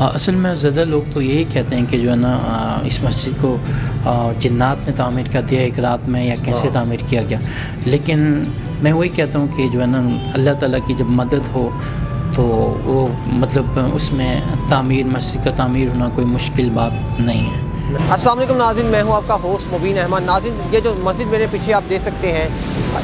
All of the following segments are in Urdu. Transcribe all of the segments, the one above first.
اصل میں زیادہ لوگ تو یہی کہتے ہیں کہ جو ہے نا اس مسجد کو جنات نے تعمیر کر دیا ایک رات میں یا کیسے تعمیر کیا گیا، لیکن میں وہی کہتا ہوں کہ جو ہے نا اللہ تعالیٰ کی جب مدد ہو تو وہ مطلب اس میں تعمیر مسجد کا تعمیر ہونا کوئی مشکل بات نہیں ہے۔ السلام علیکم ناظرین، میں ہوں آپ کا ہوسٹ مبین احمد۔ ناظرین، یہ جو مسجد میرے پیچھے آپ دیکھ سکتے ہیں،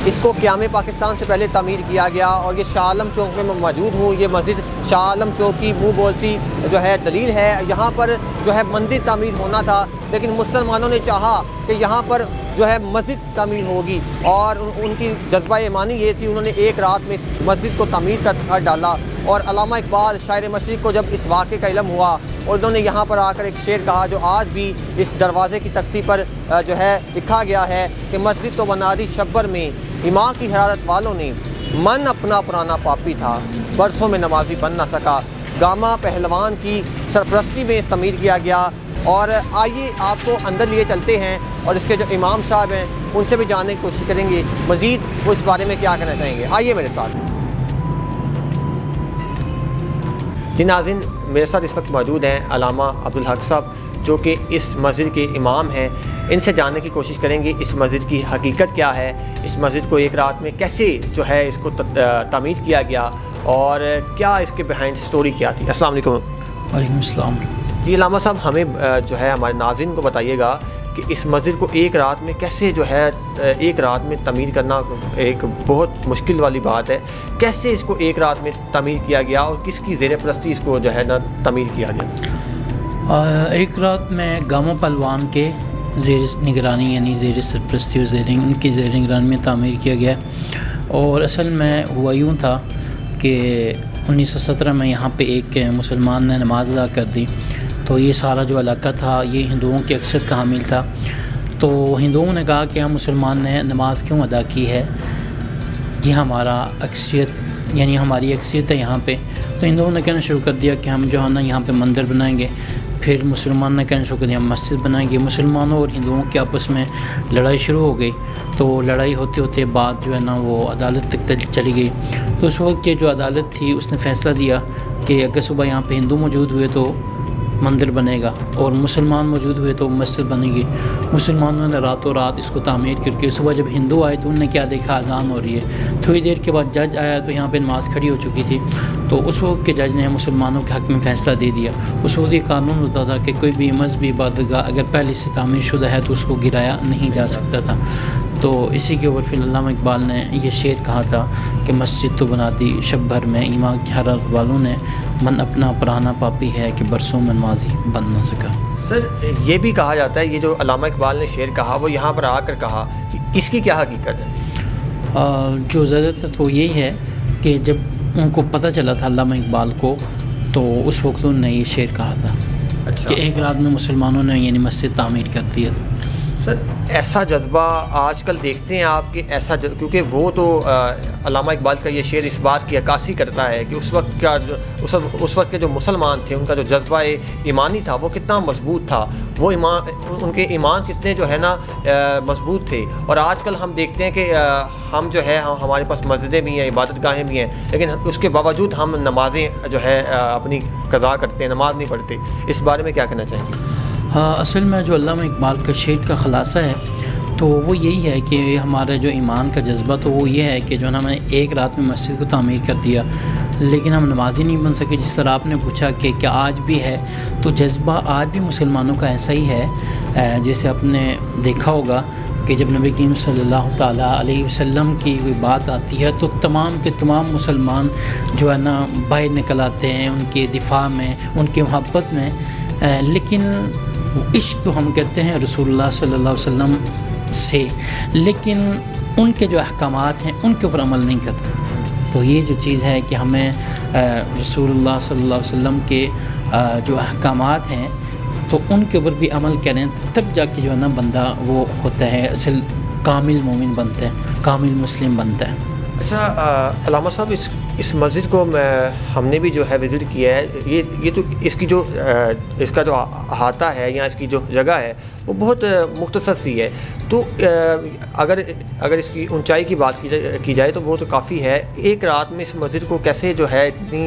اس کو قیام پاکستان سے پہلے تعمیر کیا گیا اور یہ شاہ عالم چوک میں موجود ہوں۔ یہ مسجد شاہ عالم چوک کی منہ بولتی جو ہے دلیل ہے۔ یہاں پر جو ہے مندر تعمیر ہونا تھا، لیکن مسلمانوں نے چاہا کہ یہاں پر جو ہے مسجد تعمیر ہوگی، اور ان کی جذبہ ایمانی یہ تھی، انہوں نے ایک رات میں اس مسجد کو تعمیر کر ڈالا۔ اور علامہ اقبال شاعر مشرق کو جب اس واقعے کا علم ہوا اور انہوں نے یہاں پر آ کر ایک شعر کہا جو آج بھی اس دروازے کی تختی پر جو ہے لکھا گیا ہے کہ مسجد تو بنا دی شبر میں ایمان کی حرارت والوں نے، من اپنا پرانا پاپی تھا برسوں میں نمازی بن نہ سکا۔ گاما پہلوان کی سرپرستی میں تعمیر کیا گیا۔ اور آئیے آپ کو اندر لیے چلتے ہیں اور اس کے جو امام صاحب ہیں ان سے بھی جاننے کی کوشش کریں گے مزید وہ اس بارے میں کیا کہنا چاہیں گے۔ آئیے میرے ساتھ۔ جی ناظرین، میرے ساتھ اس وقت موجود ہیں علامہ عبدالحق صاحب جو کہ اس مسجد کے امام ہیں۔ ان سے جاننے کی کوشش کریں گے اس مسجد کی حقیقت کیا ہے، اس مسجد کو ایک رات میں کیسے جو ہے اس کو تعمیر کیا گیا اور کیا اس کے بیہائنڈ سٹوری کیا تھی۔ السلام علیکم۔ وعلیکم السلام۔ جی علامہ صاحب، ہمیں جو ہے ہمارے ناظرین کو بتائیے گا کہ اس مسجد کو ایک رات میں کیسے جو ہے ایک رات میں تعمیر کرنا ایک بہت مشکل والی بات ہے، کیسے اس کو ایک رات میں تعمیر کیا گیا اور کس کی زیر پرستی اس کو جو ہے نا تعمیر کیا گیا؟ ایک رات میں گاما پہلوان کے زیر نگرانی یعنی زیر سرپرستی اور ان کی زیر نگرانی میں تعمیر کیا گیا، اور اصل میں ہوا یوں تھا کہ 1917 میں یہاں پہ ایک مسلمان نے نماز ادا کر دی، تو یہ سارا جو علاقہ تھا یہ ہندوؤں کی اکثریت کا حامل تھا، تو ہندوؤں نے کہا کہ ہم مسلمان نے نماز کیوں ادا کی ہے، یہ ہمارا اکثریت یعنی ہماری اکثریت ہے یہاں پہ، تو ہندوؤں نے کہنا شروع کر دیا کہ ہم جو ہے نا یہاں پہ مندر بنائیں گے۔ پھر مسلمان نے کہنا شروع کر دیا ہم مسجد بنائیں گے۔ مسلمانوں اور ہندوؤں کے آپس میں لڑائی شروع ہو گئی، تو لڑائی ہوتے ہوتے بعد جو ہے نا وہ عدالت تک چلی گئی۔ تو اس وقت کی جو عدالت تھی اس نے فیصلہ دیا کہ اگر صبح یہاں پہ ہندو موجود ہوئے تو مندر بنے گا اور مسلمان موجود ہوئے تو مسجد بنے گی۔ مسلمانوں نے راتوں رات اس کو تعمیر کر کے صبح جب ہندو آئے تو انہوں نے کیا دیکھا، اذان ہو رہی ہے۔ تھوڑی دیر کے بعد جج آیا تو یہاں پہ نماز کھڑی ہو چکی تھی، تو اس وقت کے جج نے مسلمانوں کے حق میں فیصلہ دے دیا۔ اس وقت یہ قانون ہوتا تھا کہ کوئی بھی مذہبی عبادتگاہ اگر پہلے سے تعمیر شدہ ہے تو اس کو گرایا نہیں جا سکتا تھا۔ تو اسی کے اوپر پھر علامہ اقبال نے یہ شعر کہا تھا کہ مسجد تو بنا دی شب بھر میں ایمان کی حرارت والوں نے، من اپنا پرانا پاپی ہے کہ برسوں میں نمازی بن نہ سکا۔ سر، یہ بھی کہا جاتا ہے، یہ جو علامہ اقبال نے شعر کہا وہ یہاں پر آ کر کہا کہ اس کی کیا حقیقت ہے؟ جو زیادہ تر تو یہی ہے کہ جب ان کو پتہ چلا تھا علامہ اقبال کو، تو اس وقت انہوں نے یہ شعر کہا تھا کہ ایک رات میں مسلمانوں نے یعنی مسجد تعمیر کر دی ہے۔ سر، ایسا جذبہ آج کل دیکھتے ہیں آپ کہ ایسا کیونکہ وہ تو علامہ اقبال کا یہ شعر اس بات کی عکاسی کرتا ہے کہ اس وقت کے جو مسلمان تھے ان کا جو جذبہ ایمانی تھا وہ کتنا مضبوط تھا، وہ ان کے ایمان کتنے جو ہے نا مضبوط تھے۔ اور آج کل ہم دیکھتے ہیں کہ ہم جو ہے ہمارے پاس مسجدیں بھی ہیں، عبادت گاہیں بھی ہیں، لیکن اس کے باوجود ہم نمازیں جو ہے اپنی قضا کرتے ہیں، نماز نہیں پڑھتے۔ اس بارے میں کیا کہنا چاہیں گے؟ اصل میں جو علامہ اقبال کا شعر کا خلاصہ ہے تو وہ یہی ہے کہ ہمارا جو ایمان کا جذبہ تو وہ یہ ہے کہ جو ہے نا ہم نے ایک رات میں مسجد کو تعمیر کر دیا لیکن ہم نمازی نہیں بن سکے۔ جس طرح آپ نے پوچھا کہ کیا آج بھی ہے، تو جذبہ آج بھی مسلمانوں کا ایسا ہی ہے۔ جیسے آپ نے دیکھا ہوگا کہ جب نبی کریم صلی اللہ تعالیٰ علیہ وسلم کی کوئی بات آتی ہے تو تمام کے تمام مسلمان جو ہے نا باہر نکل آتے ہیں ان کے دفاع میں، ان کی محبت میں، لیکن عشق تو ہم کہتے ہیں رسول اللہ صلی اللہ علیہ وسلم سے، لیکن ان کے جو احکامات ہیں ان کے اوپر عمل نہیں کرتے۔ تو یہ جو چیز ہے کہ ہمیں رسول اللہ صلی اللہ علیہ وسلم کے جو احکامات ہیں تو ان کے اوپر بھی عمل کریں، تب جا کے جو ہے نا بندہ وہ ہوتا ہے اصل کامل مومن بنتا ہے، کامل مسلم بنتا ہے۔ اچھا علامہ صاحب، اس مسجد کو ہم نے بھی جو ہے وزٹ کیا ہے، یہ تو اس کا جو احاطہ ہے یا اس کی جو جگہ ہے وہ بہت مختصر سی ہے، تو اگر اس کی اونچائی کی بات کی جائے تو وہ تو کافی ہے۔ ایک رات میں اس مسجد کو کیسے جو ہے اتنی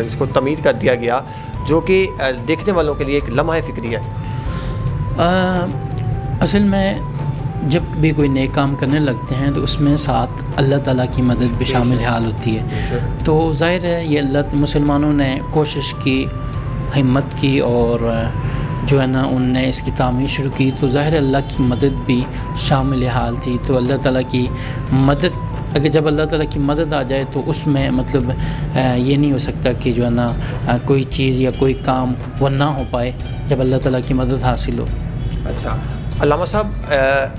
اس کو تعمیر کر دیا گیا، جو کہ دیکھنے والوں کے لیے ایک لمحہ فکری ہے؟ اصل میں جب بھی کوئی نیک کام کرنے لگتے ہیں تو اس میں ساتھ اللہ تعالیٰ کی مدد بھی شامل حال ہوتی ہے. تو ظاہر ہے یہ اللہ مسلمانوں نے کوشش کی, ہمت کی, اور جو ہے نا ان نے اس کی تعمیر شروع کی, تو ظاہر اللہ کی مدد بھی شامل حال تھی. تو اللہ تعالیٰ کی مدد, اگر جب اللہ تعالیٰ کی مدد آ جائے تو اس میں مطلب یہ نہیں ہو سکتا کہ جو ہے نا کوئی چیز یا کوئی کام وہ نہ ہو پائے جب اللہ تعالیٰ کی مدد حاصل ہو. اچھا علامہ صاحب,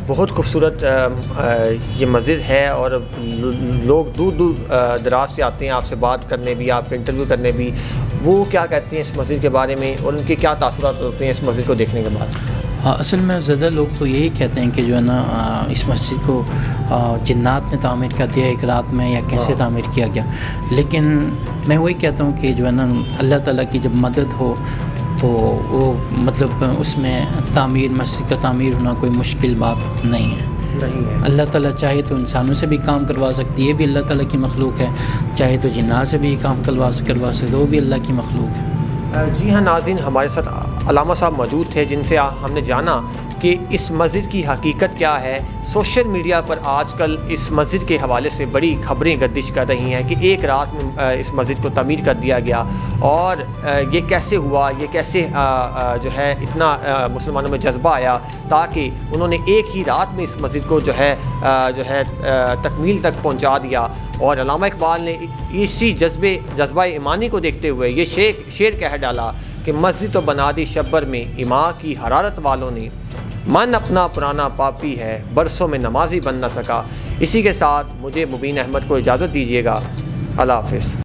بہت خوبصورت یہ مسجد ہے اور لوگ دور دور دراز سے آتے ہیں آپ سے بات کرنے بھی, آپ کے انٹرویو کرنے بھی. وہ کیا کہتے ہیں اس مسجد کے بارے میں اور ان کے کیا تاثرات ہوتے ہیں اس مسجد کو دیکھنے کے بعد؟ اصل میں زیادہ لوگ تو یہی کہتے ہیں کہ جو ہے نا اس مسجد کو جنات نے تعمیر کر دیا ایک رات میں, یا کیسے تعمیر کیا گیا. لیکن میں وہی کہتا ہوں کہ جو ہے نا اللہ تعالیٰ کی جب مدد ہو تو وہ مطلب اس میں تعمیر, مسجد کا تعمیر ہونا کوئی مشکل بات نہیں ہے. اللہ تعالیٰ چاہے تو انسانوں سے بھی کام کروا سکتی ہے, یہ بھی اللہ تعالیٰ کی مخلوق ہے. چاہے تو جنات سے بھی کام کروا سکتے, وہ بھی اللہ کی مخلوق ہے. جی ہاں ناظرین, ہمارے ساتھ علامہ صاحب موجود تھے جن سے ہم نے جانا کہ اس مسجد کی حقیقت کیا ہے. سوشل میڈیا پر آج کل اس مسجد کے حوالے سے بڑی خبریں گردش کر رہی ہیں کہ ایک رات میں اس مسجد کو تعمیر کر دیا گیا, اور یہ کیسے ہوا, یہ کیسے جو ہے اتنا مسلمانوں میں جذبہ آیا تاکہ انہوں نے ایک ہی رات میں اس مسجد کو جو ہے تکمیل تک پہنچا دیا. اور علامہ اقبال نے اسی جذبہ ایمانی کو دیکھتے ہوئے یہ شعر کہہ ڈالا کہ مسجد تو بنا دی شبر میں اماں کی حرارت والوں نے, من اپنا پرانا پاپی ہے برسوں میں نمازی بن نہ سکا. اسی کے ساتھ مجھے مبین احمد کو اجازت دیجیے گا. اللہ حافظ.